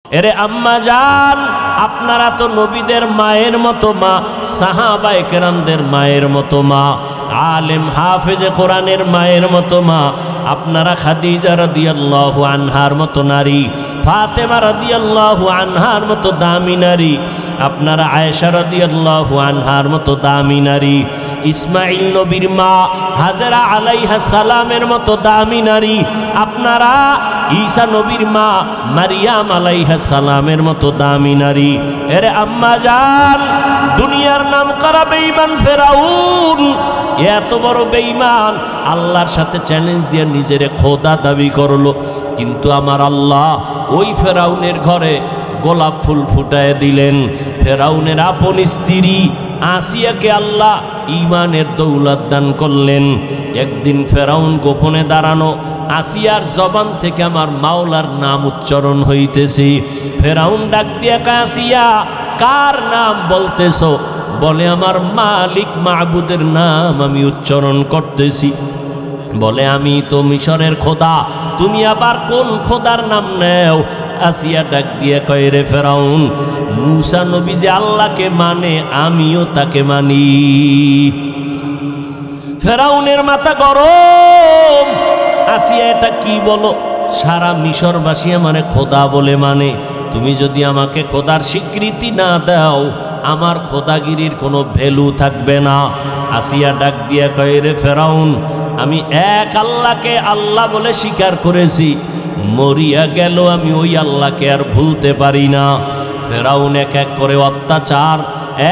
এরে আম্মা জান, আপনারা তো নবীদের মায়ের মতো মা, সাহাবায়ে কেরামদের মায়ের মতো মা, আলেম হাফেজে কোরআনের মায়ের মতো মা। আপনারা খাদিজা রাদিয়াল্লাহু আনহার মতো নারী, ফাতেমা রাদিয়াল্লাহু আনহার মতো দামি নারী, আপনারা আয়েশা রাদিয়াল্লাহু আনহার মতো দামি নারী, ইসমাইল নবীর মা হাজেরা আলাইহিস সালামের মতো দামি নারী, আপনারা ঈসা নবীর মা মারিয়াম আলাইহিস সালামের মতো দামি নারী। এরে আম্মা জান, দুনিয়ার নাম করা বেঈমান ফেরাউন এত বড় বেঈমান, আল্লাহর সাথে চ্যালেঞ্জ দিয়ে নিজেরে খোদা দাবি করলো। কিন্তু আমার আল্লাহ ওই ফেরাউনের ঘরে গোলাপ ফুল ফুটায় দিলেন। ফেরাউনের আপন স্ত্রী আসিয়াকে আল্লাহ ঈমানের দৌলত দান করলেন। একদিন ফেরাউন গোপনে দাঁড়ানো, আসিয়ার জবান থেকে আমার মাওলার নাম উচ্চারণ হইতেছে। ফেরাউন ডাক দিয়া কয়, আসিয়া কার নাম বলতেছো? বলে, আমার মালিক মাবুদের নাম আমি উচ্চারণ করতেছি। বলে, আমি তো মিশরের খোদা, তুমি আবার কোন খোদার নাম নেও? আসিয়া ডাক দিয়ে কয়, রে ফেরাউন, মুসা নবী যে আল্লাহকে মানে আমিও তাকে মানি। ফেরাউনের মাথা গরম। আসিয়া এটা কি বলো? সারা মিশরবাসী আমারে খোদা বলে মানে, তুমি যদি আমাকে খোদার স্বীকৃতি না দাও আমার খোদাগিরির কোনো ভ্যালু থাকবে না। আসিয়া ডাক দিয়া কয়, রে ফেরাউন, আমি এক আল্লাহকে আল্লাহ বলে স্বীকার করেছি, মরিয়া গেল আমি ওই আল্লাহকে আর ভুলতে পারি না। ফেরাউন এক এক করে অত্যাচার,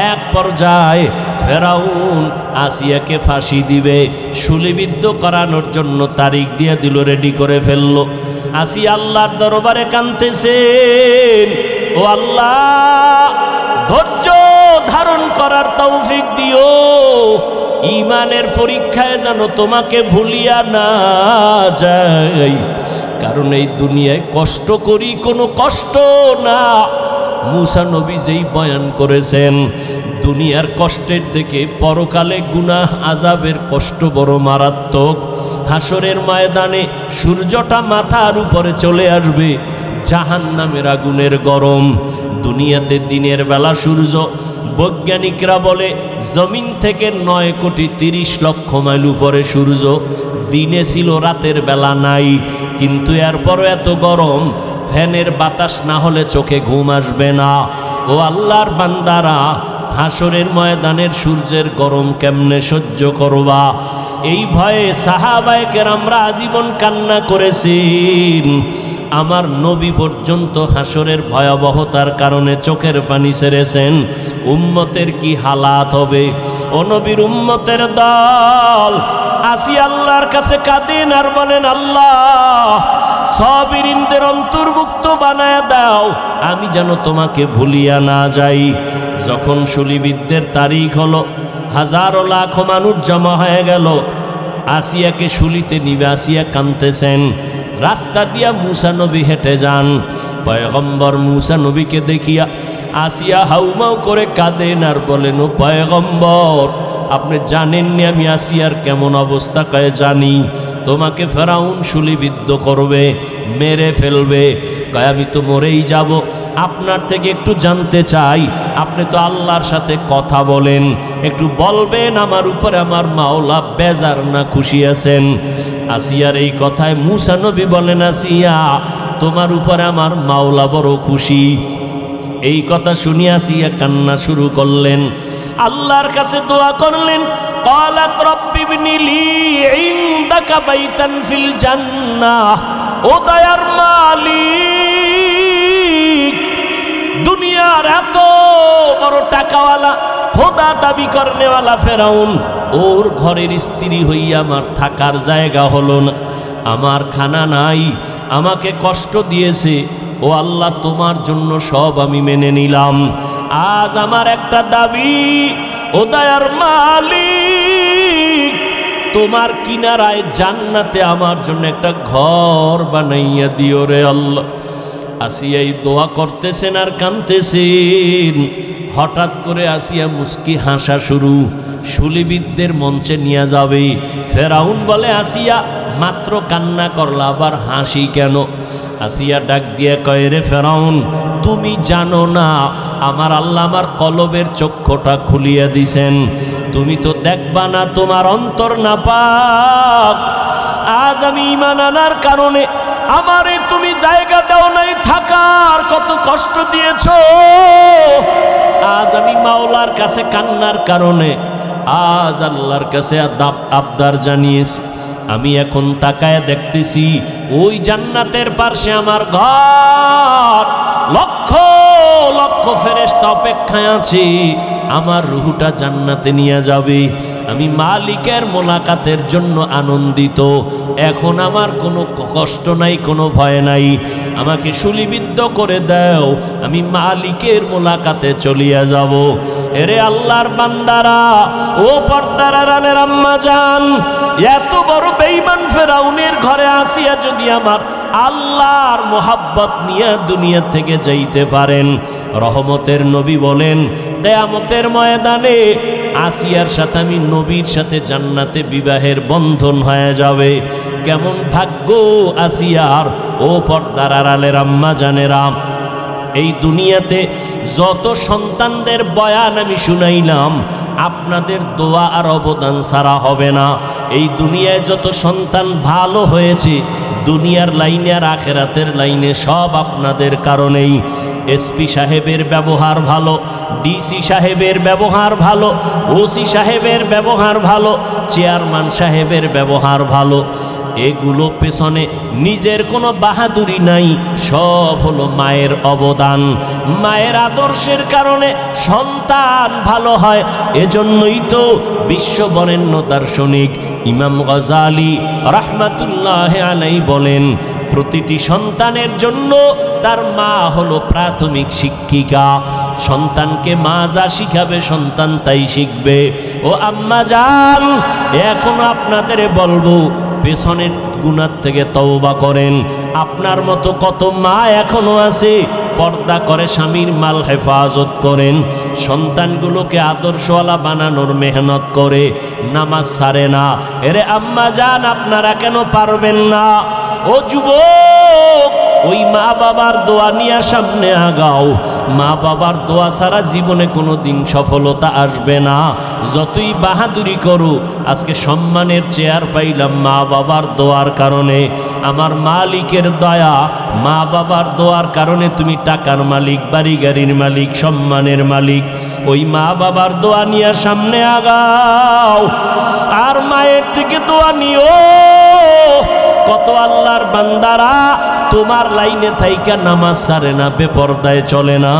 এক পর্যায়ে ফেরাউন আসিয়াকে ফাঁসি দিবে, শুলিবিদ্ধ করানোর জন্য তারিখ দিয়ে দিল, রেডি করে ফেললো। আসিয়া আল্লাহর দরবারে কাঁদতেছেন, ও আল্লাহ, ধৈর্য ধারণ করার তৌফিক দিও, ঈমানের পরীক্ষায় যেন তোমাকে ভুলিয়া না যাই, কারণ এই দুনিয়ায় কষ্ট করি কোনো কষ্ট না। মুসা নবী যেই বয়ান করেছেন, দুনিয়ার কষ্টের থেকে পরকালে গুনাহ আযাবের কষ্ট বড় মারাত্মক। হাসরের ময়দানে সূর্যটা মাথার উপরে চলে আসবে, জাহান্নামের আগুনের গরম। দুনিয়াতে দিনের বেলা সূর্য, বৈজ্ঞানিকরা বলে জমিন থেকে 9,30,00,000 মাইল উপরে সূর্য, দিনে ছিল, রাতের বেলা নাই। কিন্তু এরপরও এত গরম, ফ্যানের বাতাস না হলে চোখে ঘুম আসবে না। ও আল্লাহর বান্দারা, হাসরের ময়দানের সূর্যের গরম কেমনে সহ্য করবা? এই ভয়ে সাহাবায়ে কেরামরা আজীবন কান্না করেছেন। আমার নবী পর্যন্ত হাসরের ভয়াবহতার কারণে চোখের পানি ছেড়েছেন। উম্মতের কি হালাত হবে? ও নবীর উম্মতের দল আসি আল্লাহর কাছে কাঁদেন আর বলেন, আল্লাহ, সাবিরিনদের অন্তর্ভুক্ত বানায় দাও, আমি যেন তোমাকে ভুলিয়া না যাই। যখন শুলিবিদ্ধের তারিখ হলো, হাজারো লাখো মানুষ জমা হয়ে গেল, আসিয়াকে শুলিতে নিবে। আসিয়া কাঁদতেছেন। রাস্তা দিয়া মুসা নবী হেঁটে যান। পয়গম্বর মুসা নবীকে দেখিয়া আসিয়া হাউমাউ করে কাঁদেন আর বলেন, ও পয়গম্বর, আপনি জানেননি আমি আসিয়ার কেমন অবস্থা? কয়ে, জানি। তোমাকে ফেরাউন শুলিবিদ্ধ করবে, মেরে ফেলবে। কয়ে, আমি তো মরেই যাব। আপনার থেকে একটু জানতে চাই, আপনি তো আল্লাহর সাথে কথা বলেন, একটু বলবেন আমার উপরে আমার মাওলা বেজার না খুশি আছেন? আসিয়ার এই কথায় মুসা নবী বলেন, আসিয়া, তোমার উপরে আমার মাওলা বড় খুশি। এই কথা শুনিয়া আসিয়া কান্না শুরু করলেন, আল্লাহর কাছে দোয়া করলেন। ক্বালাত রাব্বি ইবনি লি ইনদাকা বাইতান ফিল জান্নাহ। ও দয়ার মালিক, দুনিয়ার এত বড় টাকাওয়ালা, খোদা দাবি করনেওয়ালা ফেরাউন, ওর ঘরের স্ত্রী হইয়া আমার থাকার জায়গা হলো না, আমার খানা নাই, আমাকে কষ্ট দিয়েছে। ও আল্লাহ, তোমার জন্য সব আমি মেনে নিলাম। আজ আমার একটা দাবি, ও দয়ার মালিক, তোমার কিনারায় জান্নাতে আমার জন্য একটা ঘর বানাইয়া দিও রে আল্লাহ। আসিয়া এই দোয়া করতেছেন আর কাঁদতেছেন। হঠাৎ করে আসিয়া মুস্কি হাসা শুরু, শুলিবিদদের মঞ্চে নিয়ে যাবে। ফেরাউন বলে, আসিয়া মাত্র কান্না করলা, আবার হাসি কেন? আসিয়া ডাক দিয়ে কয়, রে ফেরাউন, তুমি জানো না আমার আল্লাহ আমার কলবের চক্ষুটা খুলিয়া দিছেন, তুমি তো দেখবা না, তোমার অন্তর নাপাক। আজ আমি ঈমান আনার কারণে আমারে তুমি জায়গা দাও নাই থাকার, কত কষ্ট দিয়েছো। আজ আমি মাওলার কাছে কান্নার কারণে আজ আল্লাহর কাছে আবদার জানিয়েছি। আমি এখন তাকায় দেখতেছি ওই জান্নাতের পাশে আমার ঘর, লক্ষ লক্ষ ফেরেশতা অপেক্ষায় আছে, আমার রূহটা জান্নাতে নিয়ে যাবে। আমি মালিকের মোলাকাতের জন্য আনন্দিত। এখন আমার কোনো কষ্ট নাই, কোনো ভয় নাই। আমাকে শুলিবিদ্ধ করে দাও, আমি মালিকের মোলাকাতে চলিয়া যাব। এরে আল্লাহর বান্দারা, ও পর্দার আড়ালের আম্মা জান, এত বড় বেঈমান ফেরাউনের ঘরে আসিয়া যদি আমার আল্লাহর মোহাব্বত নিয়ে দুনিয়া থেকে যাইতে পারেন, রহমতের নবী বলেন কিয়ামতের ময়দানে আসিয়ার সাথে আমি নবীর সাথে জান্নাতে বিবাহের বন্ধন হয়ে যাবে। কেমন ভাগ্য আসিয়ার! ও পর্দার আড়ালের আম্মা জানেরা, এই দুনিয়াতে যত সন্তানদের বয়ান আমি শুনাইলাম, আপনাদের দোয়া আর অবদান ছাড়া হবে না। এই দুনিয়ায় যত সন্তান ভালো হয়েছে, দুনিয়ার লাইনে আর আখেরাতের লাইনে, সব আপনাদের কারণেই। এসপি সাহেবের ব্যবহার ভালো, ডিসি সাহেবের ব্যবহার ভালো, ওসি সাহেবের ব্যবহার ভালো, চেয়ারম্যান সাহেবের ব্যবহার ভালো, এগুলো পেছনে নিজের কোনো বাহাদুরি নাই, সব হলো মায়ের অবদান। মায়ের আদর্শের কারণে সন্তান ভালো হয়। এজন্যই তো বিশ্ববরেণ্য দার্শনিক ইমাম গজালি রাহমাতুল্লাহ আলাইহি বলেন, প্রতিটি সন্তানের জন্য তার মা হলো প্রাথমিক শিক্ষিকা। সন্তানকে মা যা শিখাবে সন্তান তাই শিখবে। ও আম্মা জান, এখনো আপনাদের বলবো, পেছনের গুনাহ থেকে তওবা করেন। আপনার মতো কত মা এখনো আছে পর্দা করে স্বামীর মাল হেফাজত করেন, সন্তানগুলোকে আদর্শওয়ালা বানানোর মেহনত করে, নামাজ ছাড়ে না। এরে আম্মা জান, আপনারা কেন পারবেন না? ও যুবক, ওই মা বাবার দোয়া নিয়ে সামনে আগাও। মা বাবার দোয়া ছাড়া জীবনে কোনো দিন সফলতা আসবে না। যতই বাহাদুরি করো, আজকে সম্মানের চেয়ার পাইলাম মা বাবার দোয়ার কারণে। আমার মালিকের দয়া, মা বাবার দোয়ার কারণে তুমি টাকার মালিক, বাড়ি গাড়ির মালিক, সম্মানের মালিক। ওই মা বাবার দোয়া নিয়ে সামনে আগাও, আর মায়ের থেকে দোয়া নিও। কত আল্লাহর বান্দারা তোমার লাইনে থাইকা নামাজ ছাড়ে না, বেপরদায় চলে না।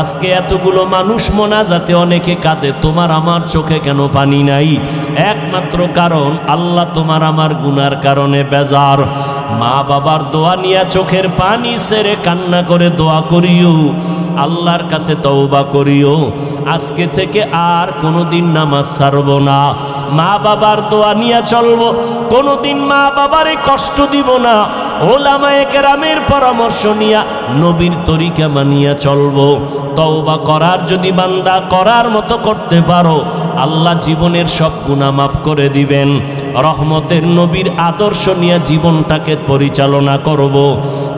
আজকে এতগুলো মানুষ মোনাজাতে অনেকে কাঁদে, তোমার আমার চোখে কেন পানি নাই? একমাত্র কারণ আল্লাহ তোমার আমার গুনার কারণে বেজার। মা বাবার দোয়া নিয়ে চোখের পানি ছেড়ে কান্না করে দোয়া করিও, আল্লাহর কাছে তওবা করিও, আজকে থেকে আর কোনোদিন নামাজ ছাড়ব না, মা বাবার দোয়া নিয়ে চলবো, কোনোদিন মা বাবারে কষ্ট দিব না, ওলামায়ে কেরামের পরামর্শ নিয়া নবীর তরিকা মানিয়া চলবো। তওবা করার যদি বান্দা করার মতো করতে পারো, আল্লাহ জীবনের সব গুনাহ মাফ করে দিবেন। রহমতের নবীর আদর্শ নিয়ে জীবনটাকে পরিচালনা করব।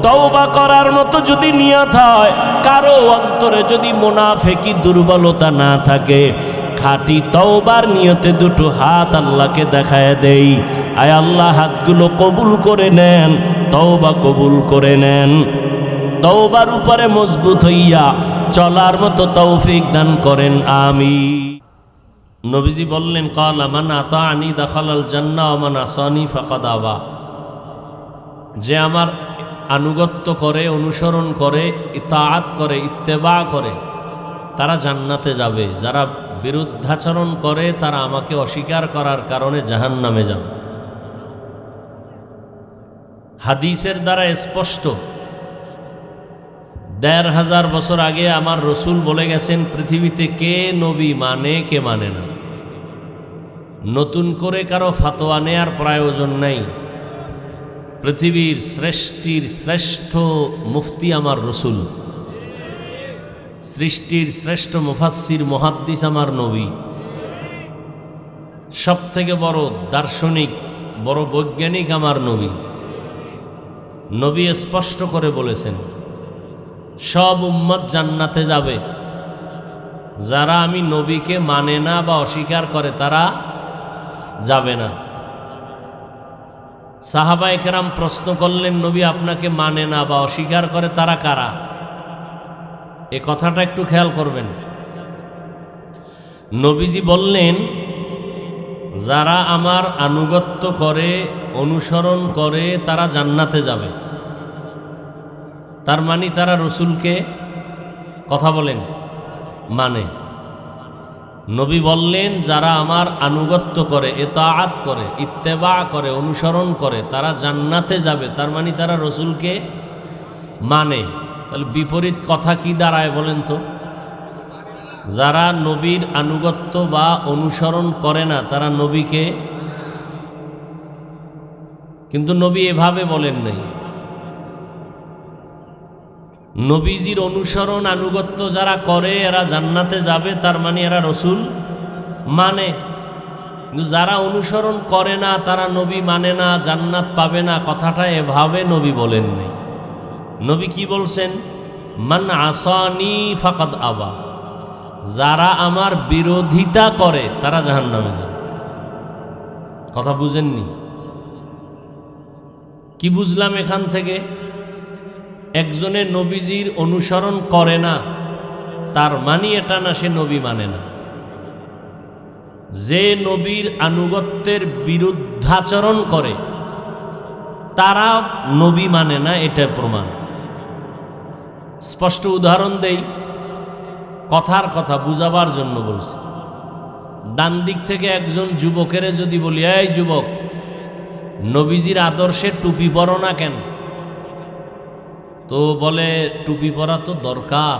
তওবা করার মতো যদি নিয়ত হয়, কারো অন্তরে যদি মুনাফিকি দুর্বলতা না থাকে, খাঁটি তওবার নিয়তে দুটো হাত আল্লাহকে দেখায় দেই, আয় আল্লাহ হাতগুলো কবুল করে নেন, তওবা কবুল করে নেন। তওবার উপরে মজবুত হইয়া চলার মতো তৌফিক দান করেন, আমিন। নবীজি বললেন, ক্বালা মান আতাআনি দাখালাল জান্নাহ ওয়া মান আসানি ফাকাদ আবা। যে আমার আনুগত্য করে, অনুসরণ করে, ইতাআত করে, ইত্তেবা করে, তারা জান্নাতে যাবে। যারা বিরুদ্ধাচরণ করে, তারা আমাকে অস্বীকার করার কারণে জাহান্নামে যাবে। হাদিসের দ্বারা স্পষ্ট। ১৫০০ বছর আগে আমার রসুল বলে গেছেন, পৃথিবীতে কে নবী মানে, কে মানে না। নতুন করে কারো ফতোয়া নেয়ার প্রয়োজন নাই। পৃথিবীর সৃষ্টির শ্রেষ্ঠ মুফতি আমার রসুল, সৃষ্টির শ্রেষ্ঠ মুফাসসির মুহাদ্দিস আমার নবী, সব থেকে বড় দার্শনিক বড় বৈজ্ঞানিক আমার নবী। নবী স্পষ্ট করে বলেছেন সব উম্মত জান্নাতে যাবে, যারা আমি নবীকে মানে না বা অস্বীকার করে তারা যাবে না। সাহাবায়ে কেরাম প্রশ্ন করলেন, নবী আপনাকে মানে না বা অস্বীকার করে তারা কারা? এ কথাটা একটু খেয়াল করবেন। নবীজি বললেন, যারা আমার আনুগত্য করে, অনুসরণ করে তারা জান্নাতে যাবে। তার মানে তারা রসুলকে, কথা বলেন, মানে। নবী বললেন, যারা আমার আনুগত্য করে, ইতাআত করে, ইত্তেবা করে, অনুসরণ করে তারা জান্নাতে যাবে। তার মানে তারা রসুলকে মানে। তাহলে বিপরীত কথা কি দাঁড়ায় বলেন তো? যারা নবীর আনুগত্য বা অনুসরণ করে না তারা নবীকে, কিন্তু নবী এভাবে বলেন নাই। নবীজির অনুসরণ আনুগত্য যারা করে এরা জান্নাতে যাবে, তার মানে এরা রসুল মানে। কিন্তু যারা অনুসরণ করে না তারা নবী মানে না, জান্নাত পাবে না, কথাটা এভাবে নবী বলেন নাই। নবী কি বলছেন? মান আসানি ফাকাদ আবা, যারা আমার বিরোধিতা করে তারা জাহান্নামে যাবে। কথা বুঝেননি? কি বুঝলাম এখান থেকে? একজনের নবীজির অনুসরণ করে না তার মানে এটা না সে নবী মানে না। যে নবীর আনুগত্যের বিরুদ্ধাচরণ করে তারা নবী মানে না, এটা প্রমাণ। স্পষ্ট উদাহরণ দেই, কথার কথা বুঝাবার জন্য বলছি। ডান দিক থেকে একজন যুবকের যদি বলি, এই যুবক, নবীজির আদর্শে টুপি পরো না কেন? তো বলে, টুপি পরা তো দরকার,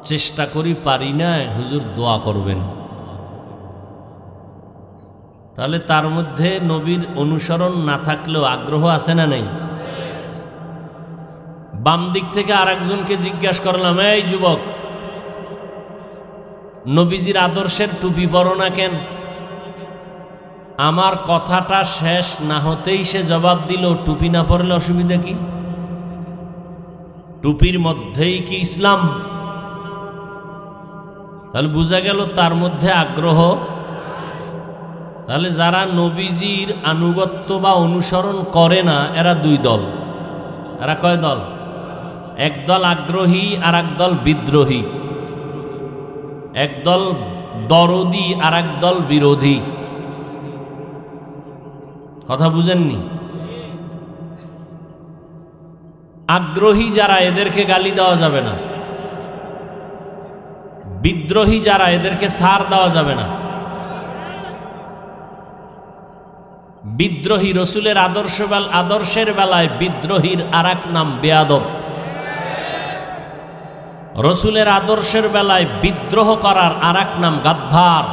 চেষ্টা করি পারি না, হুজুর দোয়া করবেন। তাহলে তার মধ্যে নবীর অনুসরণ না থাকলেও আগ্রহ আছে না নেই? বাম দিক থেকে আরেকজনকে জিজ্ঞাসা করলাম, এই যুবক, নবীজির আদর্শের টুপি পরো না কেন? আমার কথাটা শেষ না হতেই সে জবাব দিল, টুপি না পরলে অসুবিধা কি? টুপির মধ্যেই কি ইসলাম? তাহলে বোঝা গেল তার মধ্যে আগ্রহ। তাহলে যারা নবীজির আনুগত্য বা অনুসরণ করে না এরা দুই দল। এরা কয় দল? এক দল আগ্রহী আর এক দল বিদ্রোহী। একদল দরদি আর এক দল বিরোধী। কথা বুঝেননি? আগ্রহী যারা এদেরকে গালি দেওয়া যাবে না, বিদ্রোহী যারা এদেরকে ছাড় দেওয়া যাবে না। বিদ্রোহী রসুলের আদর্শের বেলায় বিদ্রোহীর আর এক নাম বেয়াদব। রসুলের আদর্শের বেলায় বিদ্রোহ করার আর এক নাম গাদ্দার।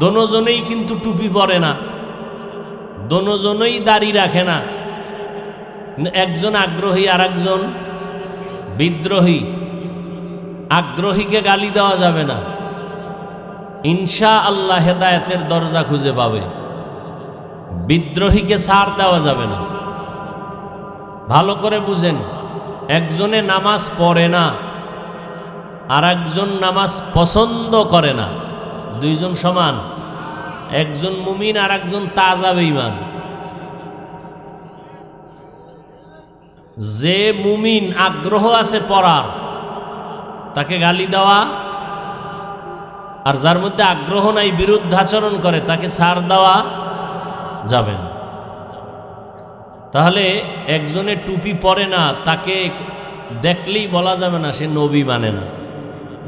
দোনোজনেই কিন্তু টুপি পরে না, দোনোজনেই দাড়ি রাখে না, একজন আগ্রহী আর একজন বিদ্রোহী। আগ্রহীকে গালি দেওয়া যাবে না, ইনশাআল্লাহ হেদায়েতের দরজা খুঁজে পাবে। বিদ্রোহীকে ছাড় দেওয়া যাবে না। ভালো করে বুঝেন, একজনে নামাজ পড়ে না আর একজন নামাজ পছন্দ করে না, দুইজন সমান? একজন মুমিন আর একজন তাজা বেঈমান। যে মুমিন আগ্রহ আছে পড়ার তাকে গালি দেওয়া, আর যার মধ্যে আগ্রহ নাই বিরুদ্ধাচরণ করে তাকে ছাড় দেওয়া যাবে না। তাহলে একজনে টুপি পরে না তাকে দেখলেই বলা যাবে না সে নবী মানে না।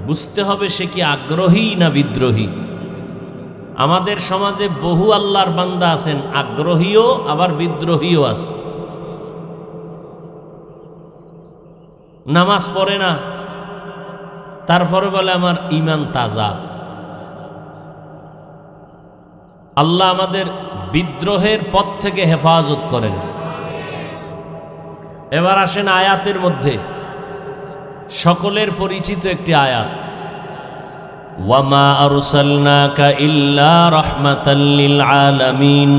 বুঝতে হবে সে কি আগ্রহী না বিদ্রোহী। আমাদের সমাজে বহু আল্লাহর বান্দা আছেন, আগ্রহীও আবার বিদ্রোহীও আছে। নামাজ পড়ে না, তারপরে বলে আমার ঈমান তাজা। আল্লাহ আমাদের বিদ্রোহের পথ থেকে হেফাজত করেন। এবার আসেন আয়াতের মধ্যে, সকলের পরিচিত একটি আয়াত। ওয়ামা আরসালনাকা ইল্লা রাহমাতাল লিল আলামিন।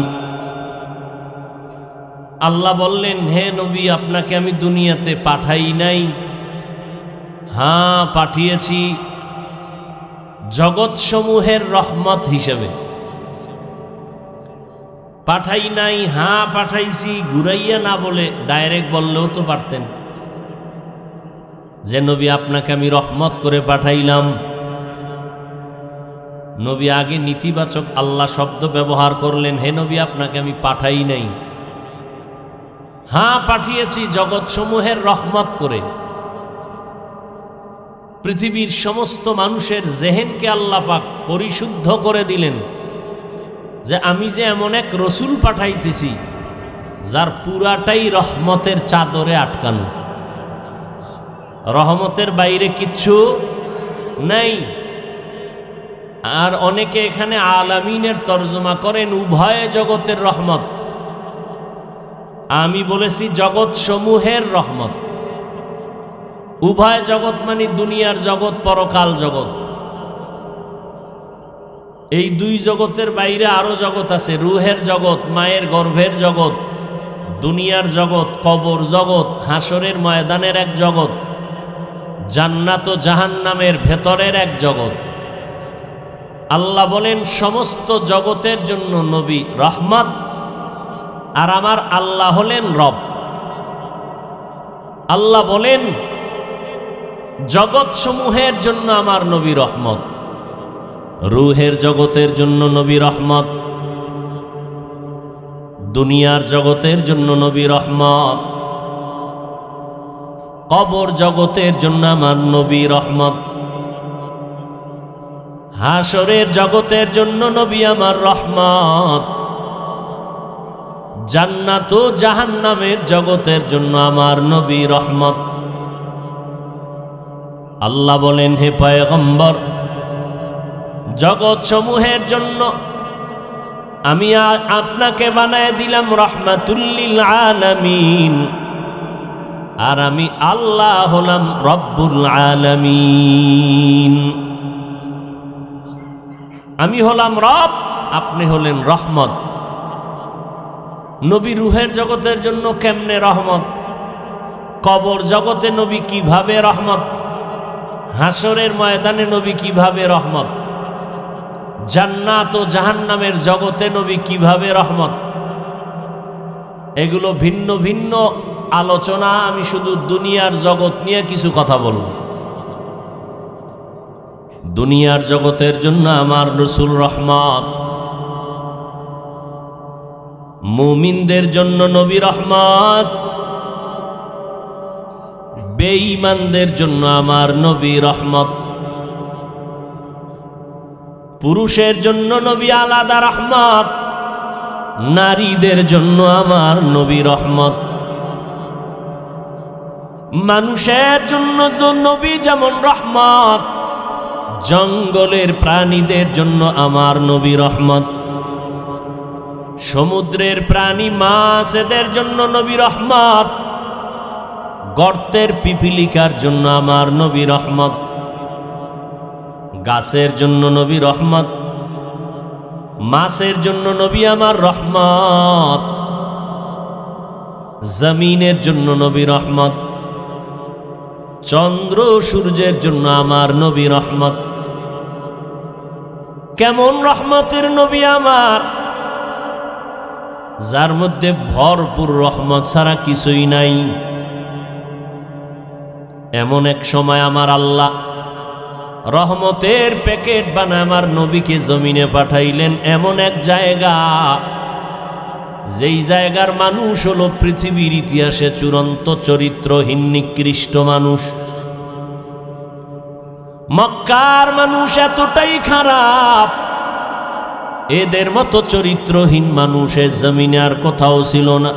আল্লাহ বললেন, হে নবী, আপনাকে আমি দুনিয়াতে পাঠাই নাই? হ্যাঁ, পাঠিয়েছি জগৎসমূহের রহমত হিসেবে। পাঠাই নাই, হ্যাঁ পাঠাইছি, ঘুরাইয়া না বলে ডাইরেক্ট বললেও তো পারতেন যে নবী আপনাকে আমি রহমত করে পাঠাইলাম। নবী আগে নীতিবাচক আল্লাহ শব্দ ব্যবহার করলেন, হে নবী আপনাকে আমি পাঠাই নাই। হ্যাঁ, পাঠিয়েছি জগৎসমূহের রহমত করে। পৃথিবীর সমস্ত মানুষের জেহেনকে আল্লাহ পাক পরিশুদ্ধ করে দিলেন যে আমি যে এমন এক রসুল পাঠাইতেছি যার পুরাটাই রহমতের চাদরে আটকানো, রহমতের বাইরে কিচ্ছু নাই। আর অনেকে এখানে আলামিনের তর্জমা করেন উভয় জগতের রহমত। আমি বলেছি জগৎ সমূহের রহমত। উভয় জগৎ মানে দুনিয়ার জগৎ, পরকাল জগৎ। এই দুই জগতের বাইরে আরো জগৎ আছে, রুহের জগৎ, মায়ের গর্ভের জগৎ, দুনিয়ার জগৎ, কবর জগৎ, হাসরের ময়দানের এক জগৎ, জান্নাত ও জাহান্নামের ভেতরের এক জগৎ। আল্লাহ বলেন সমস্ত জগতের জন্য নবী রহমত, আর আমার আল্লাহ হলেন রব। আল্লাহ বলেন জগৎ সমূহের জন্য আমার নবী রহমত, রুহের জগতের জন্য নবী রহমত, দুনিয়ার জগতের জন্য নবী রহমত, কবর জগতের জন্য আমার নবী রহমত, হাসরের জগতের জন্য নবী আমার রহমত, জান্নাত ও জাহান্নামের জগতের জন্য আমার নবী রহমত। আল্লাহ বলেন, হে পয়গম্বর, জগৎ সমূহের জন্য আমি আপনাকে বানায় দিলাম রহমাতুল লিল আলামিন, আর আমি আল্লাহ হলাম রব্বুল আলামিন। আমি হলাম রব, আপনি হলেন রহমত। নবী রুহের জগতের জন্য কেমনে রহমত? কবর জগতে নবী কিভাবে রহমত? হাসরের ময়দানে নবী কিভাবে রহমত? জান্নাত ও জাহান্নামের জগতে নবী কিভাবে রহমত? এগুলো ভিন্ন ভিন্ন আলোচনা। আমি শুধু দুনিয়ার জগৎ নিয়ে কিছু কথা বলব। দুনিয়ার জগতের জন্য আমার রসুল রহমত, মুমিনদের জন্য নবী রহমত, বেঈমানদের জন্য আমার নবী রহমত। পুরুষের জন্য নবী আলাদা রহমত, নারীদের জন্য আমার নবী রহমত। মানুষের জন্য নবী যেমন রহমত, জঙ্গলের প্রাণীদের জন্য আমার নবী রহমত, সমুদ্রের প্রাণী মাছ এদের জন্য নবী রহমত, গর্তের পিপিলিকার জন্য আমার নবী রহমত, গাছের জন্য নবী রহমত, মাছের জন্য নবী আমার রহমত, জমিনের জন্য নবী রহমত, চন্দ্র সূর্যের জন্য আমার নবী রহমত। কেমন রহমতের নবী আমার, যার মধ্যে ভরপুর রহমত ছাড়া কিছুই নাই। এমন এক সময় আমার আল্লাহ রহমতের প্যাকেট বানায় আমার নবীকে জমিনে পাঠাইলেন, এমন এক জায়গা যেই জায়গার মানুষ হলো পৃথিবীর ইতিহাসে চূড়ান্ত চরিত্রহীন নিকৃষ্ট মানুষ। মক্কার মানুষ এতটাই খারাপ, এদের মতো চরিত্রহীন মানুষের জমিনে আর কোথাও ছিল না।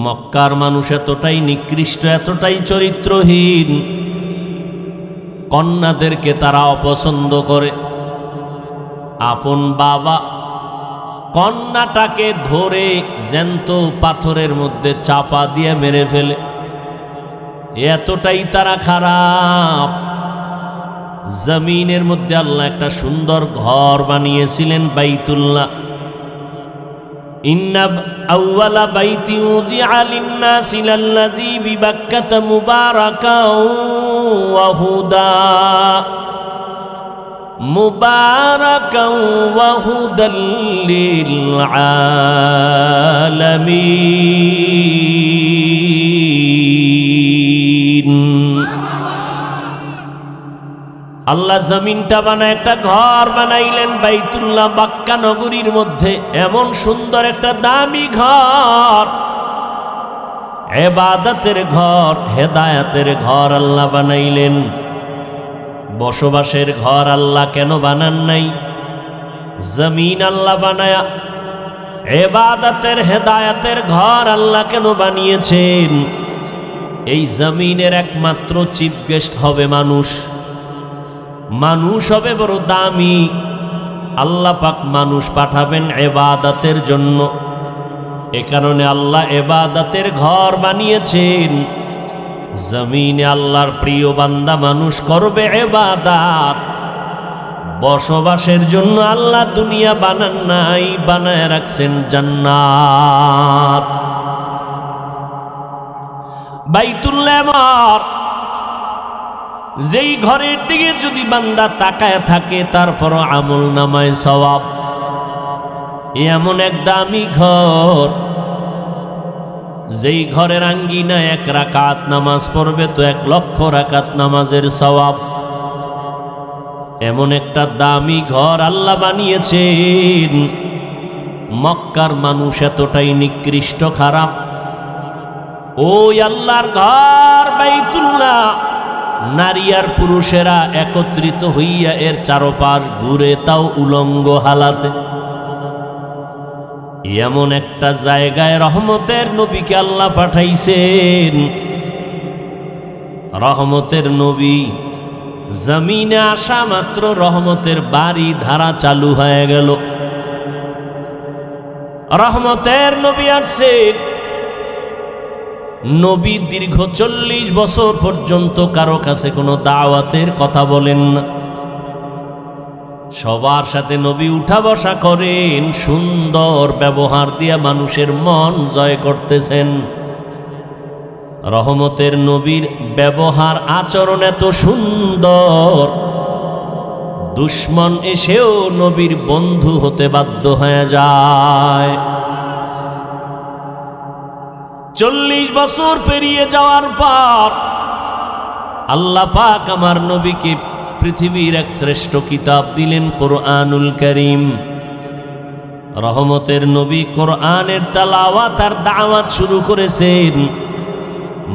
মক্কার মানুষ এতটাই নিকৃষ্ট, এতটাই চরিত্রহীন, কন্যাদেরকে তারা অপছন্দ করে। আপন বাবা কন্যাটাকে ধরে জ্যান্ত পাথরের মধ্যে চাপা দিয়ে মেরে ফেলে। এতটাই তারা খারাপ। জমিনের মধ্যে আল্লাহ একটা সুন্দর ঘর বানিয়েছিলেন, বাইতুল্লাহ। ইন্না আউওয়ালা বাইতি উযিআ লিন-নাসি লাল্লাযী বিবাক্কাতা মুবারাকাও ওয়া হুদা মুবারাকাও ওয়া হুদাল লিল আলামিন। আল্লাহ জমিনটা বানায় একটা ঘর বানাইলেন বাইতুল্লাহ, বাক্কা নগরীর মধ্যে। এমন সুন্দর একটা দামি ঘর, ইবাদতের ঘর, হেদায়েতের ঘর আল্লাহ বানাইলেন। বসবাসের ঘর আল্লাহ কেন বানান নাই? জমিন আল্লাহ বানায়া ইবাদতের হেদায়েতের ঘর আল্লাহ কেন বানিয়েছেন? এই জমিনের একমাত্র চিফ গেস্ট হবে মানুষ। মানুষ হবে বড় দামি। আল্লাহ পাক মানুষ পাঠাবেন ইবাদতের জন্য। এ কারণে আল্লাহ ইবাদতের ঘর বানিয়েছেন। জমিনে আল্লাহর প্রিয় বান্দা মানুষ করবে ইবাদত। বসবাসের জন্য আল্লাহ দুনিয়া বানান নাই, বানায় রাখছেন জান্নাত। বাইতুল্লাহ আমার, যেই ঘরের দিকে যদি বান্দা তাকায় থাকে তারপর আমল নামায় সওয়াব। এমন এক দামি ঘর, যেই ঘরের আঙ্গিনায় 1 রাকাত নামাজ পড়বে তো 1 লক্ষ রাকাত নামাজের সওয়াব। এমন একটা দামি ঘর আল্লাহ বানিয়েছেন। মক্কার মানুষ এতটাই নিকৃষ্ট খারাপ, ওই আল্লাহর ঘর বাইতুল্লাহ নারী আর পুরুষেরা একত্রিত হইয়া এর চারপাশ ঘুরে, তাও উলঙ্গ হালাতে। এমন একটা জায়গায় রহমতের নবীকে আল্লাহ পাঠাইছেন। রহমতের নবী জমিনে আসা মাত্র রহমতের বাড়ি ধারা চালু হয়ে গেল। রহমতের নবী আসছেন। নবী দীর্ঘ 40 বছর পর্যন্ত কারো কাছে কোনো দাওয়াতের কথা বলেন না। সবার সাথে নবী উঠা বসা করেন, সুন্দর ব্যবহার দিয়া মানুষের মন জয় করতেছেন। রহমতের নবীর ব্যবহার আচরণ এত সুন্দর, দুশ্মন এসেও নবীর বন্ধু হতে বাধ্য হয়ে যায়। 40 বছর পেরিয়ে যাওয়ার পর আল্লাহ পাক আমার নবীকে পৃথিবীর এক শ্রেষ্ঠ কিতাব দিলেন, কোরআনুল কারীম। রহমতের নবী কোরআনের তেলাওয়াত আর দাওয়াত শুরু করেছেন।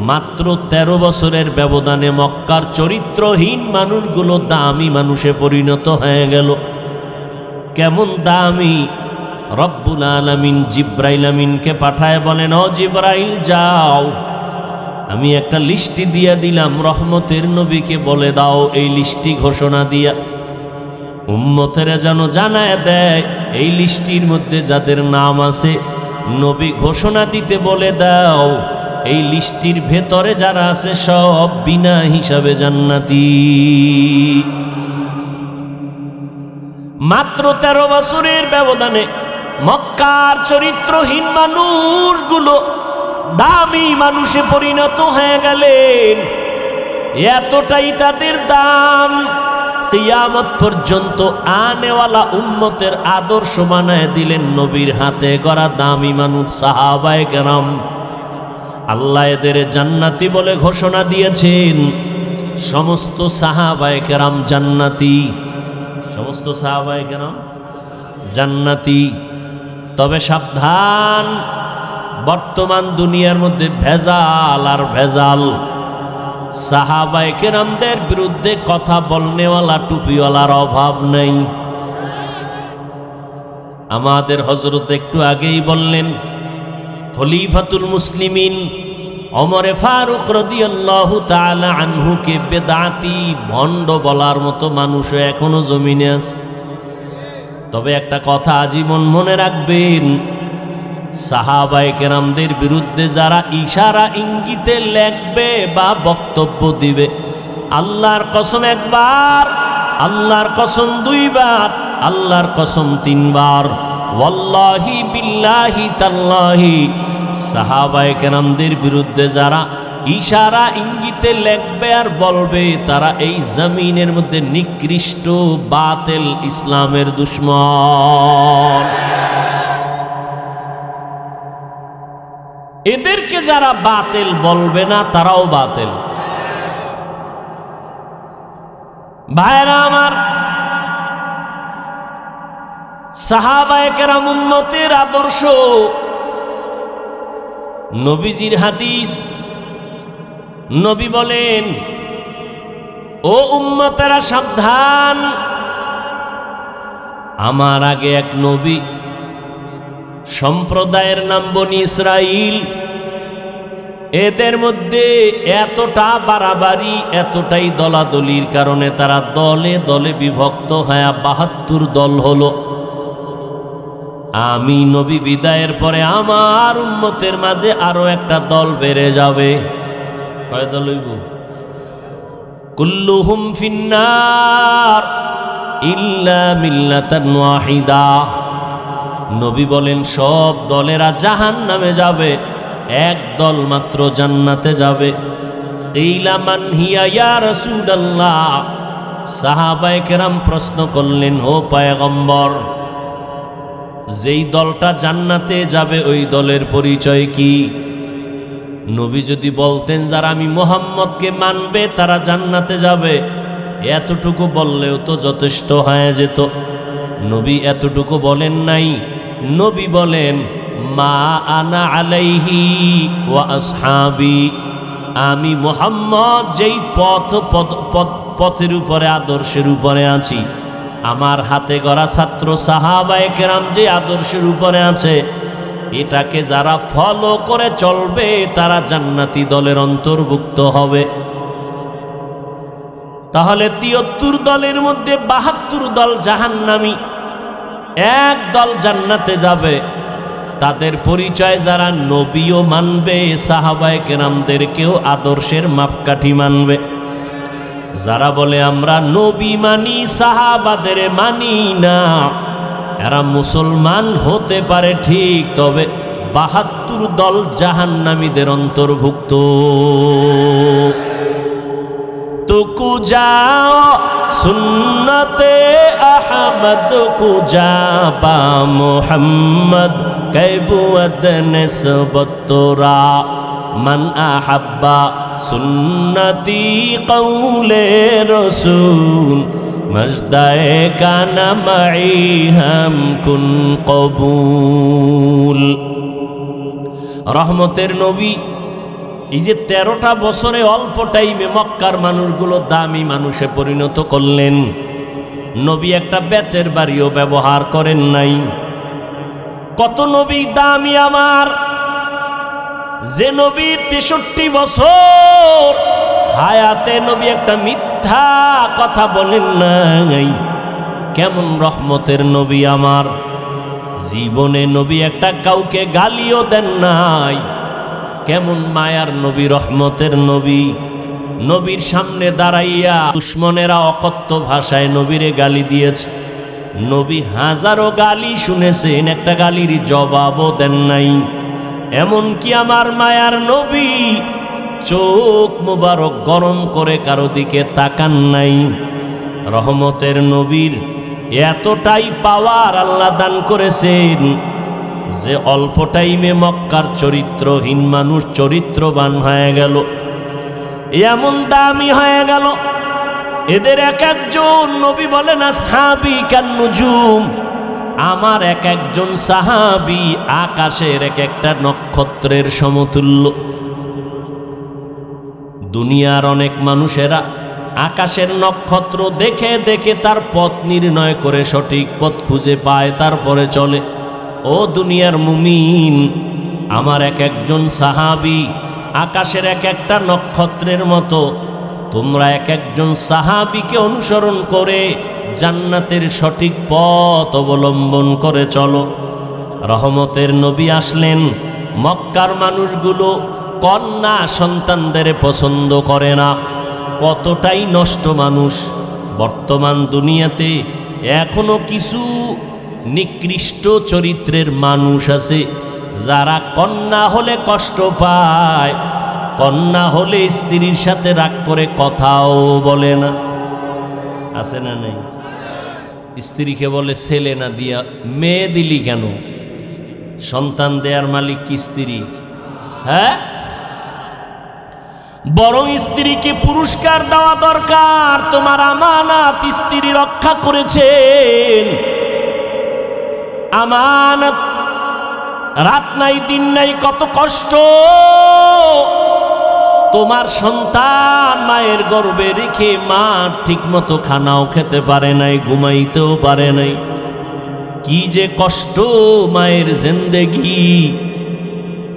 মাত্র 13 বছরের ব্যবধানে মক্কার চরিত্রহীন মানুষগুলো দামি মানুষে পরিণত হয়ে গেল। কেমন দামি! রব্বুল আলামিন জিব্রাইল আমিনকে পাঠায় বলেন, ও জিব্রাইল যাও, আমি একটা লিস্টি দিয়া দিলাম, রহমতের নবীকে বলে দাও এই লিস্টি ঘোষণা দিয়া উম্মতেরা যেন জানায় দেয় এই লিস্টির মধ্যে যাদের নাম আছে নবী ঘোষণা দিতে বলে দাও এই লিস্টির ভেতরে যারা আছে সব বিনা হিসাবে জান্নাতি। মাত্র 13 বছরের ব্যবধানে মক্কার চরিত্রহীন মানুষগুলো দামি মানুষে পরিণত হয়ে গেলেন। এতটাই তাদের দাম, কিয়ামত পর্যন্ত আনেওয়ালা উম্মতের আদর্শ বানায় দিলেন নবীর হাতে গড়া দামি মানুষ সাহাবায়ে কেরাম। আল্লাহ এদের জান্নাতি বলে ঘোষণা দিয়েছেন। সমস্ত সাহাবায়ে কেরাম জান্নাতি, সমস্ত সাহাবায়ে কেরাম জান্নাতি। তবে সাবধান, বর্তমান দুনিয়ার মধ্যে ভেজাল আর ভেজাল। সাহাবায়ে কেরামদের বিরুদ্ধে কথা বলনেওয়ালা টুপিওয়ালার অভাব নেই। আমাদের হযরত একটু আগেই বললেন, খলিফাতুল মুসলিমিন ওমর ফারুক রাদিয়াল্লাহু তাআলা আনহুকে বেদাতি ভণ্ড বলার মতো মানুষ এখনো জমিনে আছে। তবে একটা কথা আজীবন মনে রাখবেন, সাহাবায়ে কেরামদের বিরুদ্ধে যারা ইশারা ইঙ্গিতে লেখবে বা বক্তব্য দিবে আল্লাহর কসম একবার, আল্লাহর কসম দুইবার, আল্লাহর কসম তিনবার। ওয়াল্লাহি বিল্লাহি তাল্লাহি, সাহাবায়ে কেরামদের বিরুদ্ধে যারা ইশারা ইঙ্গিতে লেখবে আর বলবে, তারা এই জমিনের মধ্যে নিকৃষ্ট বাতিল ইসলামের দুশমন। এদেরকে যারা বাতিল বলবে না, তারাও বাতিল। ভাইরা আমার, সাহাবায়ে কেরাম উম্মতের আদর্শ, নবীজির হাদিস। নবী বলেন, ও উম্মতেরা সাবধান, আমার আগে এক নবী, সম্প্রদায়ের নাম বনি ইসরাইল। এদের মধ্যে এতটা বাড়াবাড়ি, এতটাই দলাদলির কারণে তারা দলে দলে বিভক্ত হয়ে ৭২ দল হলো। আমি নবী বিদায়ের পরে আমার উম্মতের মাঝে আরো একটা দল বেড়ে যাবে। কয় দল হইব? কুল্লুহুম ফিন্নার ইল্লা মিল্লাতান ওয়াহিদা। নবী বলেন, সব দলেরা জাহান্নামে যাবে, এক দল মাত্র জান্নাতে যাবে। কিলা মান হিয়া ইয়া রাসূলুল্লাহ। সাহাবায়ে কেরাম প্রশ্ন করলেন, ও পয়গম্বর, যেই দলটা জান্নাতে যাবে ওই দলের পরিচয় কি? নবী যদি বলতেন, যারা আমি মুহাম্মদকে মানবে তারা জান্নাতে যাবে, এতটুকু বললেও তো যথেষ্ট হয়ে যেত। নবী এতটুকু বলেন নাই। নবী বলেন, মা আনা আলাইহি ওয়া আসহাবি, আমি মুহাম্মদ যেই পথের উপরে, আদর্শের উপরে আছি, আমার হাতে গড়া ছাত্র সাহাবায়ে কেরাম যে আদর্শের উপরে আছে, এটাকে যারা ফলো করে চলবে তারা জান্নাতি দলের অন্তর্ভুক্ত হবে। তাহলে ৭৩ দলের মধ্যে ৭২ দল জাহান্নামী, এক দল জান্নাতে যাবে। তাদের পরিচয়, যারা নবীও মানবে, সাহাবায়ে কেরামদেরকেও আদর্শের মাপকাঠি মানবে। যারা বলে আমরা নবী মানি, সাহাবাদের মানি না, এরা মুসলমান হতে পারে ঠিক, তবে ৭২ দল জাহান্নামীদের অন্তর্ভুক্ত। তুকু যাও সুন্নতে আহমদ, কুজা বা মুহাম্মদ কৈবুয়ত নিসবত তোরা, মান আহাব্বা সুন্নতি কৌলে রসুল, মজদায়ে কানা মাই হাম কুন কবুল। রহমতের নবী এই যে ১৩টা বছরে অল্প টাইমে মক্কার মানুষগুলো দামি মানুষে পরিণত করলেন। নবী একটা বেতের বাড়িও ব্যবহার করেন নাই। কত নবী দামি আমার, যে নবীর ৬৩ বছর হায়াতে নবী একটা মিথ্যা কথা বলেন নাই। কেমন রহমতের নবী আমার, জীবনে নবী একটা কাউকে গালিও দেন নাই। কেমন মায়ার নবী, রহমতের নবী। নবীর সামনে দাঁড়াইয়া দুশমনেরা অকথ্য ভাষায় নবীরে গালি দিয়েছে। নবী হাজারো গালি শুনেছেন, একটা গালির জবাবও দেন নাই। এমন কি আমার মায়ার নবী চোখ মুবারক গরম করে কারো দিকে তাকান নাই। রহমতের নবীর এতটাই পাওয়ার আল্লাহ দান করেছেন যে অল্প টাইমে মক্কার চরিত্রহীন মানুষ চরিত্রবান হয়ে গেল, এমন দামি হয়ে গেল। এদের এক একজন নবী বলেন আসহাবী কান নুজুম, আমার এক একজন সাহাবী আকাশের এক একটা নক্ষত্রের সমতুল্য। দুনিয়ার অনেক মানুষেরা আকাশের নক্ষত্র দেখে দেখে তার পথ নির্ণয় করে সঠিক পথ খুঁজে পায়, তারপরে চলে। ও দুনিয়ার মুমিন, আমার এক একজন সাহাবী আকাশের এক একটা নক্ষত্রের মতো। তোমরা এক একজন সাহাবীকে অনুসরণ করে জান্নাতের সঠিক পথ অবলম্বন করে চলো। রহমতের নবী আসলেন, মক্কার মানুষগুলো কন্যা সন্তানদের পছন্দ করে না। কতটাই নষ্ট মানুষ। বর্তমান দুনিয়াতে এখনো কিছু নিকৃষ্ট চরিত্রের মানুষ আছে যারা কন্যা হলে কষ্ট পায়, কন্যা হলে স্ত্রীর সাথে রাগ করে কথাও বলে না। আছে না নাই? স্ত্রীকে বলে ছেলে না দিয়া মেয়ে দিলি কেন? সন্তান দেয়ার মালিক কি স্ত্রী? হ্যাঁ, বরং স্ত্রীকে পুরস্কার দেওয়া দরকার। তোমার আমানত স্ত্রী রক্ষা করেছেন, আমানত। রাত নাই দিন নাই কত কষ্ট, তোমার সন্তান মায়ের গর্ভে রেখে মা ঠিক মতো খানাও খেতে পারে নাই, ঘুমাইতেও পারে নাই। কি যে কষ্ট মায়ের জিন্দেগি,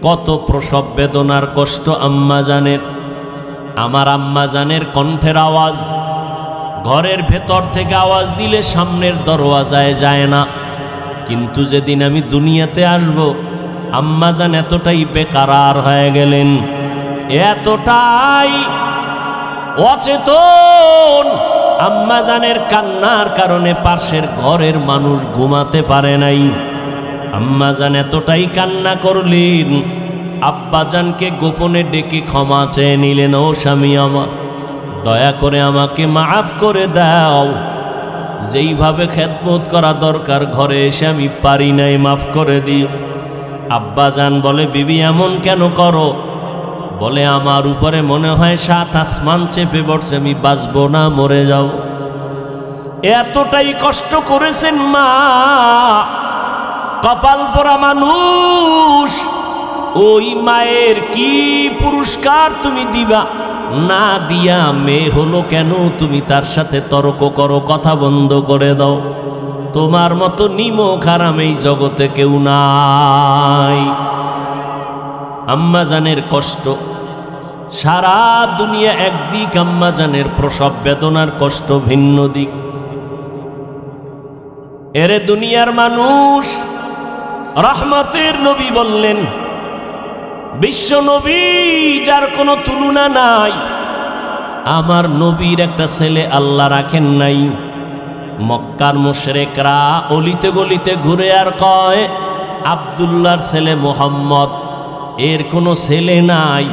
কত প্রসব বেদনার কষ্ট আম্মা জানের। আমার আম্মা জানের কণ্ঠের আওয়াজ ঘরের ভেতর থেকে আওয়াজ দিলে সামনের দরওয়াজায় যায় না, কিন্তু যেদিন আমি দুনিয়াতে আসব আম্মা জান এতটাই বেকারার হয়ে গেলেন, এতটাই অচেতন। আম্মা জানের কান্নার কারণে পাশের ঘরের মানুষ ঘুমাতে পারে নাই। আম্মা জান এতটাই কান্না করলেন, আব্বাজানকে গোপনে ডেকে ক্ষমা চেয়ে নিলেন, ও স্বামী আমার, দয়া করে আমাকে মাফ করে দাও, যেইভাবে খেদমত করা দরকার ঘরে এসে আমি পারি নাই, মাফ করে দিও। আব্বাজান বলে, বিবি এমন কেন করো? বলে, আমার উপরে মনে হয় 7 আসমান চেপে পড়ছে, আমি বাঁচবো না, মরে যাও। এতটাই কষ্ট করেছেন মা, কপাল পোড়া মানুষ। ওই মায়ের কি পুরস্কার তুমি দিবা? না দিয়া মেয়ে হলো কেন তুমি তার সাথে তর্ক করো, কথা বন্ধ করে দাও। তোমার মতো নিমক হারাম এই জগতে কেউ নাই। আম্মা জানের কষ্ট সারা দুনিয়া একদিক, আম্মা জানের প্রসব বেদনার কষ্ট ভিন্ন দিক। এরে দুনিয়ার মানুষ, রহমতের নবী বললেন, বিশ্ব নবী যার কোনো তুলনা নাই, আমার নবীর একটা ছেলে আল্লাহ রাখেন নাই। মক্কার মুশরিকরা অলিতে গলিতে ঘুরে আর কয়, আব্দুল্লাহর ছেলে মুহাম্মদ, এর কোনো ছেলে নাই,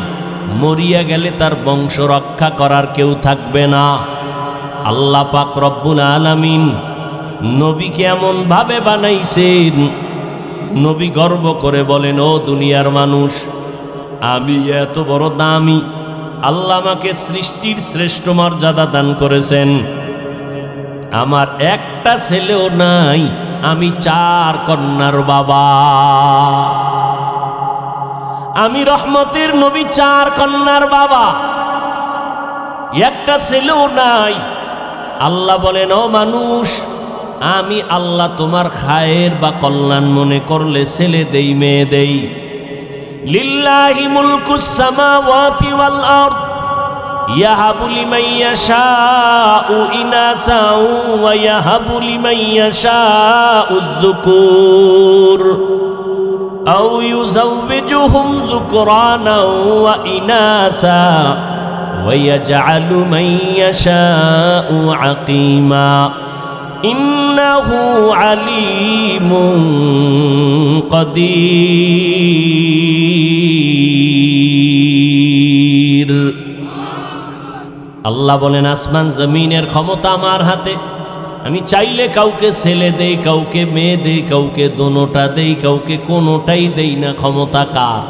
মরিয়া গেলে তার বংশ রক্ষা করার কেউ থাকবে না। আল্লাহ পাক রব্বুল আলামিন নবীকে এমন ভাবে বানাইছেন, নবী গর্ব করে বলেন, ও দুনিয়ার মানুষ, আমি এত বড় দামি, আল্লাহ আমাকে সৃষ্টির শ্রেষ্ঠ মর্যাদা দান করেছেন, আমার একটা ছেলেও নাই, আমি 4 কন্যার বাবা। আমি রহমতের নবী 4 কন্যার বাবা, একটা ছেলেও নাই। আল্লাহ বলেন, ও মানুষ, আমি আল্লাহ তোমার খায়ের বা কল্যাণ মনে করলে ছেলে দেই, মেয়ে দেই। লিল্লাহি মুলকুস সামাওয়াতি ওয়াল আরদ ইয়াহাবু লিমান ইয়াশাউ ইনাসাও ওয়া ইয়াহাবু লিমান ইয়াশাউ যুকুর আও ইউযাওবিজুহুম যুকরানা ওয়া ইনাসা ওয়া ইয়াজআলু মান ইয়াশাউ আকিমা ইন্নাহু আলিমুন কাদির। আল্লাহ বলেন, আসমান জমিনের ক্ষমতা আমার হাতে, আমি চাইলে কাউকে ছেলে দেই, কাউকে মেয়ে দেই, কাউকে দোনোটা দেই, কাউকে কোনোটাই দেই না। ক্ষমতা কার?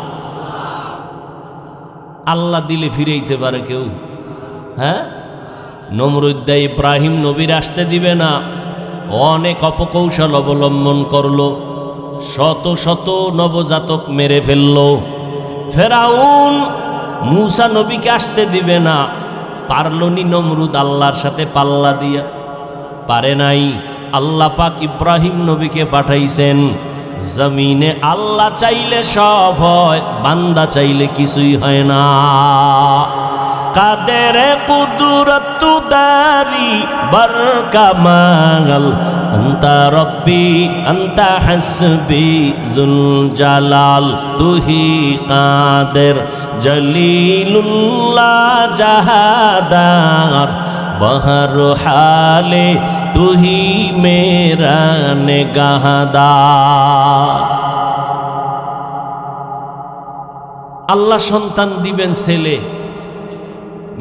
আল্লাহ দিলে ফিরেইতে পারে কেউ? হ্যাঁ, নমরুদ দেয়, ইব্রাহিম নবীর আসতে দিবে না, অনেক অপকৌশল অবলম্বন করলো, শত শত নবজাতক মেরে ফেললো। ফেরাউন মূসা নবীকে আসতে দিবে না, পারলনি নমরুদ আল্লাহর সাথে পাল্লা দিয়া, পারে নাই। আল্লাহ পাক ইব্রাহিম নবীকে পাঠাইছেন। জমিনে আল্লাহ চাইলে সব হয়, বান্দা চাইলে কিছুই হয় না। কাদের কুদরত দারি বর কামাল আন্তা রব্বি আন্তা হাসবি জুল জালাল তুহি কাদের জলিলুল্লাহ জাহাদার বহর হালে তুহি মেরা নেগাহদার। আল্লাহ সন্তান দিবেন ছেলে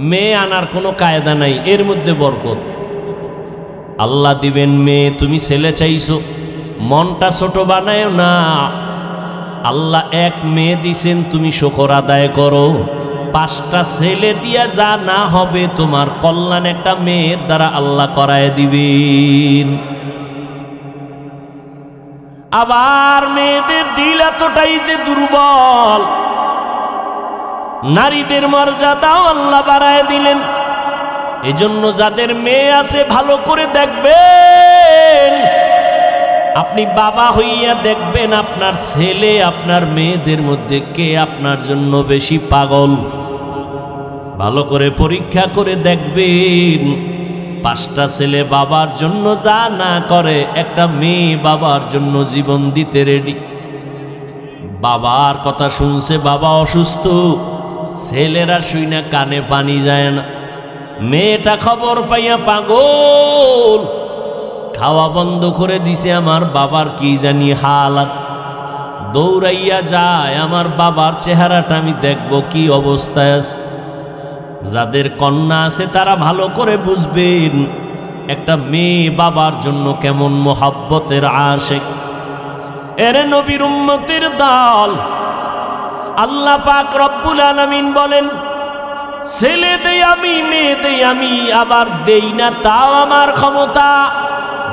মেয়ে আনার কোনো কায়দা নাই, এর মধ্যে বরকত। আল্লাহ দিবেন মেয়ে, তুমি ছেলে চাইছো, মনটা ছোট বানায় না। আল্লাহ এক মেয়ে দিছেন, তুমি শুকর আদায় করো। 5টা ছেলে দিয়া যা না হবে তোমার কল্যাণ একটা মেয়ের দ্বারা আল্লাহ করায় দিবেন। আবার মেয়েদের দিল এতটাই যে দুর্বল, নারীদের মর্যাদাও আল্লাহ বাড়ায় দিলেন। এজন্য যাদের মেয়ে আছে ভালো করে দেখবেন। আপনি বাবা হইয়া দেখবেন আপনার ছেলে আপনার মেয়েদের মধ্যে কে আপনার জন্য বেশি পাগল। ভালো করে পরীক্ষা করে দেখবেন। 5টা ছেলে বাবার জন্য যা না করে, একটা মেয়ে বাবার জন্য জীবন দিতে রেডি। বাবার কথা শুনছে, বাবা অসুস্থ, ছেলেরা শুই না কানে পানি যায় না। মেয়েটা খবর পাইয়া পাগল, খাওয়া বন্ধ করে দিছে, আমার বাবার কি জানি হালাত। দৌড়াইয়া যায়, আমার বাবার চেহারাটা আমি দেখব কি অবস্থায় আছে। যাদের কন্যা আছে তারা ভালো করে বুঝবেন একটা মেয়ে বাবার জন্য কেমন মোহাব্বতের আশিক। এরে নবীর উম্মতের দল, আল্লাহ পাক রব্বুল আলামিন বলেন, ছেলে দেই আমি, মেয়ে দেই আমি, আবার দেই না তাও আমার ক্ষমতা।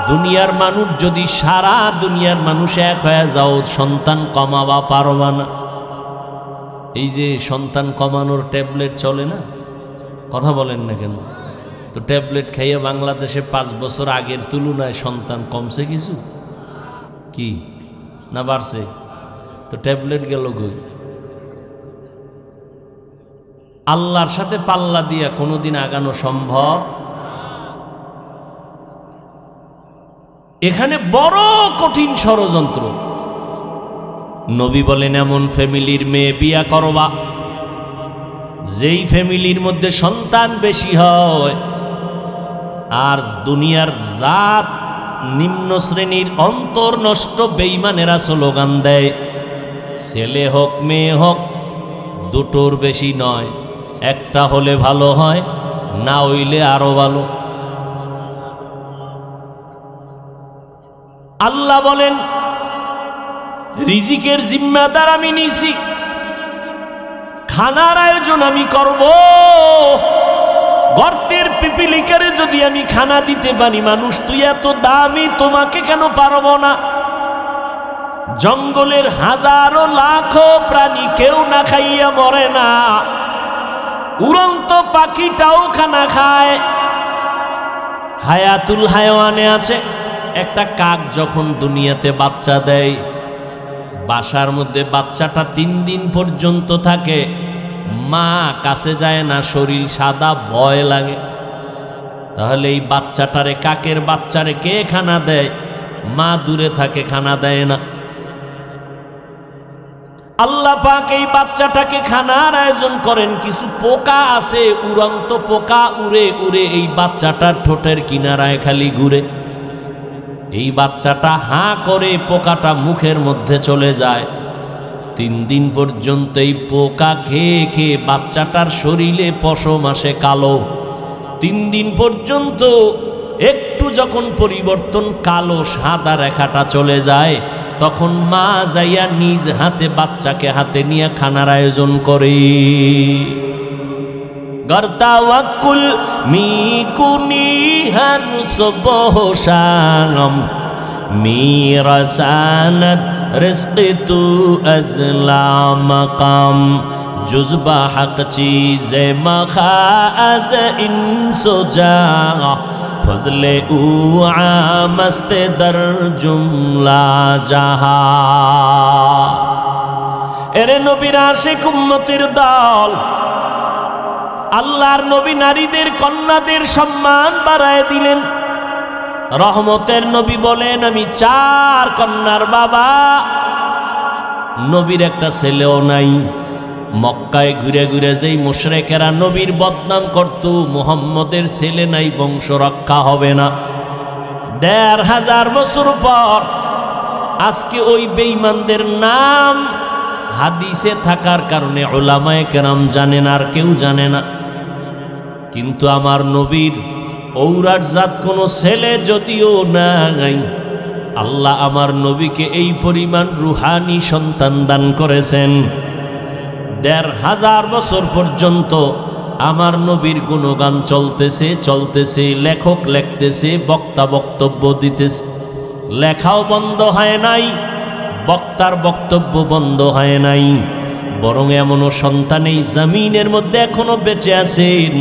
দুনিয়ার মানুষ যদি সারা দুনিয়ার মানুষ এক হয়ে যাও, সন্তান কমাবা পারবা না। এই যে সন্তান কমানোর ট্যাবলেট চলে না, কথা বলেন না কেন? তো ট্যাবলেট খাইয়ে বাংলাদেশে 5 বছর আগের তুলনায় সন্তান কমছে কিছু কি না বাড়ছে? তো ট্যাবলেট গেল কই? আল্লাহর সাথে পাল্লা দিয়া কোনোদিন আগানো সম্ভব? এখানে বড় কঠিন ষড়যন্ত্র। নবী বলেন, এমন ফ্যামিলির মেয়ে বিয়া করবা যেই ফ্যামিলির মধ্যে সন্তান বেশি হয় আর দুনিয়ার জাত নিম্ন শ্রেণীর অন্তর নষ্ট বেঈমানেরা স্লোগান দেয়, ছেলে হোক মেয়ে হোক দুটোর বেশি নয়, একটা হলে ভালো হয়, না হইলে আরো ভালো। আল্লাহ বলেন, রিজিকের জিম্মাদার আমি নিছি, খানার আয়োজন আমি করব। গর্তের পিপিলিকারে যদি আমি খানা দিতে পারি, মানুষ তুই এত দামি, তোমাকে কেন পারব না? জঙ্গলের হাজারো লাখো প্রাণী কেউ না খাইয়া মরে না, উড়ন্ত পাখিটাও খানা খায়। হায়াতুল হায়াওয়ানে আছে, একটা কাক যখন দুনিয়াতে বাচ্চা দেয়, বাসার মধ্যে বাচ্চাটা 3 দিন পর্যন্ত থাকে, মা কাছে যায় না, শরীর সাদা, ভয় লাগে। তাহলে এই বাচ্চাটারে, কাকের বাচ্চারে কে খানা দেয়? মা দূরে থাকে, খানা দেয় না। আল্লাহ পাক এই বাচ্চাটাকে খানার আয়োজন করেন। কিছু পোকা আছে, উড়ন্ত পোকা, উড়ে উড়ে এই বাচ্চাটার ঠোঁটের কিনারায় খালি ঘুরে। এই বাচ্চাটা হাঁ করে, পোকাটা মুখের মধ্যে চলে যায়। 3 দিন পর্যন্ত এই পোকা খেয়ে খেয়ে বাচ্চাটার শরীরে পশম আসে কালো। 3 দিন পর্যন্ত একটু যখন পরিবর্তন, কালো সাদা রেখাটা চলে যায়, তখন মা যাইয়া নিজ হাতে বাচ্চাকে হাতে নিয়ে খানার আয়োজন করে। গর্তাওয়াকুল মিকুনি হর সুবহ শাম মিরাসানাত রিজক তু আজলা মাকাম জুজবা হক চীজে মখাজ ইনসুজা ফজলে উ আমস্তে দর জুমলা জাহা। এরে নবীর আশিক উম্মতের দল, আল্লাহর নবী নারীদের, কন্যাদের সম্মান বাড়ায় দিলেন। রহমতের নবী বলেন আমি 4 কন্যার বাবা, নবীর একটা ছেলেও নাই। মক্কায় ঘুরে ঘুরে যেই মুশরিকেরা নবীর বদনাম করত, মুহাম্মদের ছেলে নাই, বংশ রক্ষা হবে না। 1500 বছর পর আজকে ওই বেঈমানদের নাম হাদিসে থাকার কারণে উলামায়ে কেরাম জানেন, আর কেউ জানে না। কিন্তু আমার নবীর ঔরাটজাত কোনো ছেলে যদিও নাই, আল্লাহ আমার নবীকে এই পরিমাণ রুহানি সন্তান দান করেছেন। 1500 বছর পর্যন্ত আমার নবীর গুণগান চলতেছে, লেখক লিখতেছে, বক্তা বক্তব্য দিতেছে, লেখাও বন্ধ হয় নাই, বক্তার বক্তব্য বন্ধ হয় নাই। বরং এমনও সন্তান এই জমিনের মধ্যে এখনো বেঁচে আছেন।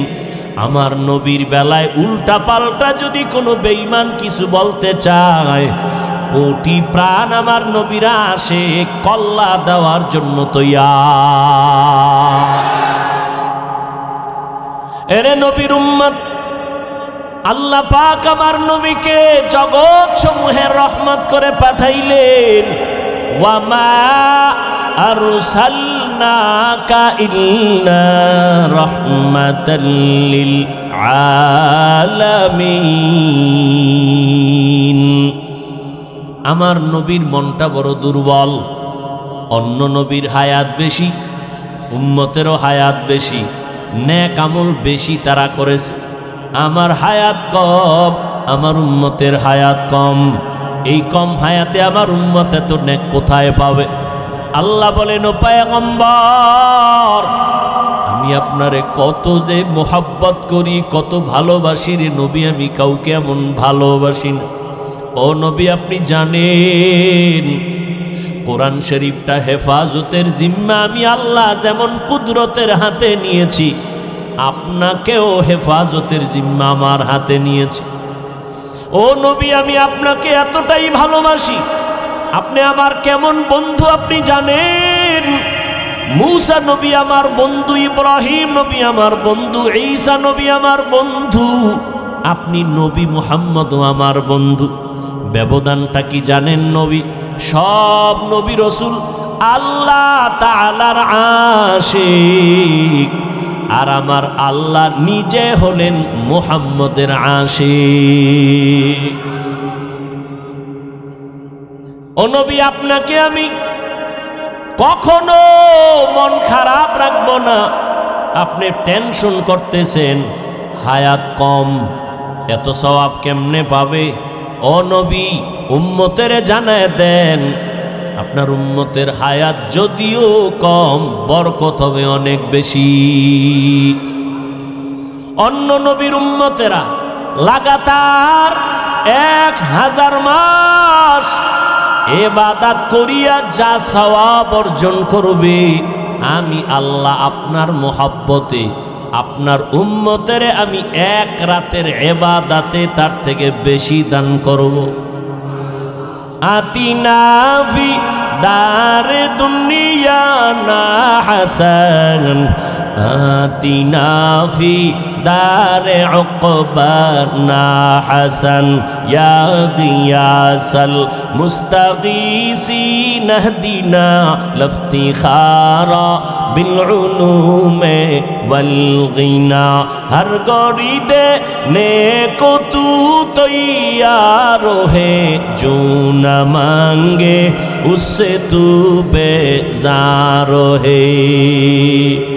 আমার নবীর বেলায় উল্টা পাল্টা যদি কোনো বেঈমান কিছু বলতে চায়, কোটি প্রাণ আমার নবীরা আসে কল্লা দেওয়ার জন্য তৈয়ার। এরে নবীর উম্মত, আল্লাহ পাক আমার নবীকে জগৎ সমূহের রহমত করে পাঠাইলেন। ওয়ামা আরসালনাকা ইল্লা রাহমাতাল লিল আলামিন। আমার নবীর মনটা বড় দুর্বল। অন্য নবীর হায়াত বেশি, উম্মতেরও হায়াত বেশি, নেক আমল বেশি তারা করেছে। আমার হায়াত কম, আমার উম্মতের হায়াত কম। এই কম হায়াতে আমার উম্মত এত নেক কোথায় পাবে? আল্লাহ বলেন, ও পয়গম্বর, আমি আপনারে কত যে মোহাব্বত করি, কত ভালোবাসি রে নবী, আমি কাউকে এমন ভালোবাসি না। ও নবী, আপনি জানেন কোরআন শরীফটা হেফাজতের জিম্মা আমি আল্লাহ যেমন কুদরতের হাতে নিয়েছি, আপনাকেও হেফাজতের জিম্মা আমার হাতে নিয়েছি। ও নবী, আমি আপনাকে এতটাই ভালোবাসি, আপনি আমার কেমন বন্ধু আপনি জানেন। মূসা নবী আমার বন্ধু, ইব্রাহিম নবী আমার বন্ধু, ঈসা নবী আমার বন্ধু, আপনি নবী মুহাম্মদও আমার বন্ধু। ব্যবধানটা কি জানেন? নবী, সব নবী রাসূল আল্লাহ তাআলার আশিক, আর আমার আল্লাহ নিজে হলেন মুহাম্মদের আশিক। ও নবী, আপনাকে আমি কখনো মন খারাপ রাখবো না। আপনি টেনশন করতেছেন হায়াত কম, এত সওয়াব কেমনে পাবে? ও নবী, উম্মতের জানায় দেন, আপনার উম্মতের হায়াত যদিও কম, বরকত হবে অনেক বেশি। অন্য নবীর উম্মতেরা লাগাতার 1000 মাস ইবাদত করিয়া যা সওয়াব অর্জন করবে, আমি আল্লাহ আপনার মোহাব্বতে আপনার উম্মতের আমি 1 রাতের ইবাদতে তার থেকে বেশি দান করব। আতিনা ফি দারে দুনিয়া না হাসান, আতিনা ফি দারে উকবা না হাসান, ইয়া গিয়াসাল মুস্তাগীসিন ইহদিনা লফতিখারা বিল উলুমে ওয়াল গিনা। হর গরিদে নেকো তু তৈয়ার হে, जो न मांगे उससे तू बेजार है।